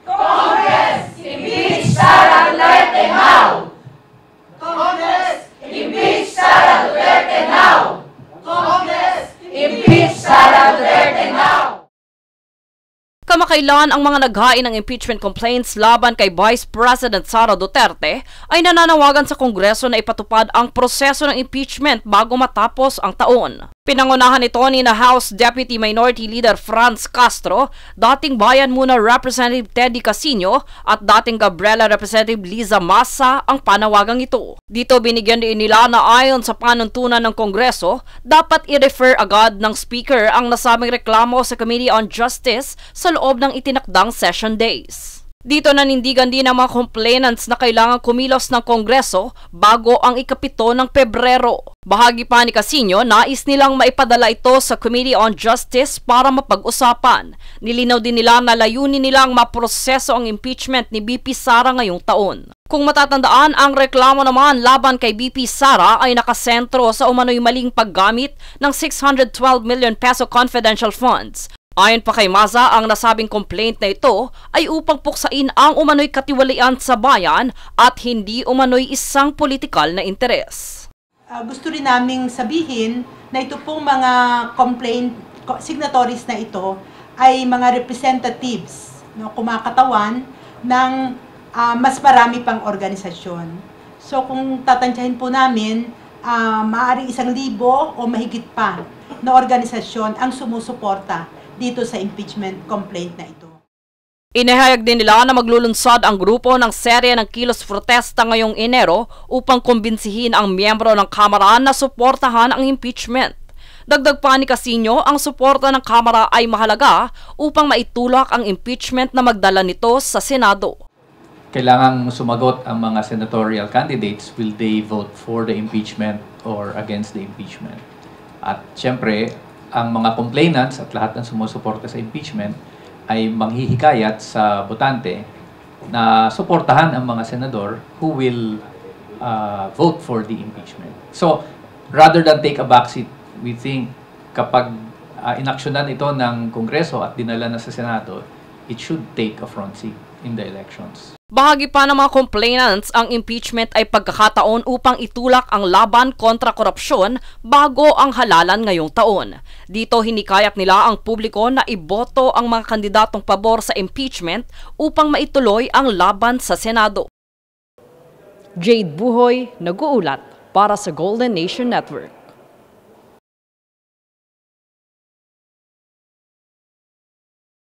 Congress, impeach Sara Duterte now! Congress, impeach Sara Duterte now! Congress, impeach Sara Duterte now! Kamakailan ang mga naghain ng impeachment complaints laban kay Vice President Sara Duterte ay nananawagan sa Kongreso na ipatupad ang proseso ng impeachment bago matapos ang taon. Pinangunahan ito ni na House Deputy Minority Leader Franz Castro, dating Bayan Muna Representative Teddy Casino at dating Gabriela Representative Liza Massa ang panawagang ito. Dito binigyan din nila na ayon sa panuntunan ng Kongreso, dapat i-refer agad ng Speaker ang nasabing reklamo sa Committee on Justice sa loob ng itinakdang session days. Dito nanindigan din ang mga complainants na kailangan kumilos ng Kongreso bago ang ika-7 ng Pebrero. Bahagi pa ni Casino, nais nilang maipadala ito sa Committee on Justice para mapag-usapan. Nilinaw din nila na layunin nilang maproseso ang impeachment ni BP Sara ngayong taon. Kung matatandaan, ang reklamo naman laban kay BP Sara ay nakasentro sa umano'y maling paggamit ng 612 million peso confidential funds. Ayon pa kay Maza, ang nasabing complaint na ito ay upang puksain ang umano'y katiwalian sa bayan at hindi umano'y isang politikal na interes. Gusto rin naming sabihin na ito pong mga complaint signatories na ito ay mga representatives, kumakatawan ng mas marami pang organisasyon. So kung tatantyahin po namin, maaaring 1,000 o mahigit pa na organisasyon ang sumusuporta dito sa impeachment complaint na ito. Inihayag din nila na maglulunsad ang grupo ng serye ng kilos protesta ngayong Enero upang kumbinsihin ang miyembro ng Kamara na suportahan ang impeachment. Dagdag pa ni Casino, ang suporta ng Kamara ay mahalaga upang maitulak ang impeachment na magdala nito sa Senado. Kailangang sumagot ang mga senatorial candidates, will they vote for the impeachment or against the impeachment? At syempre, ang mga complainants at lahat ng sumusuporta sa impeachment ay manghihikayat sa botante na suportahan ang mga senador who will vote for the impeachment. So, rather than take a backseat, we think kapag inaksyonan ito ng Kongreso at dinala na sa Senado, it should take a front seat in the elections. Bahagi pa ng mga complainants, ang impeachment ay pagkakataon upang itulak ang laban kontra korupsyon bago ang halalan ngayong taon. Dito hinikayat nila ang publiko na iboto ang mga kandidatong pabor sa impeachment upang maituloy ang laban sa Senado. Jade Buhoy, nag-uulat para sa Golden Nation Network.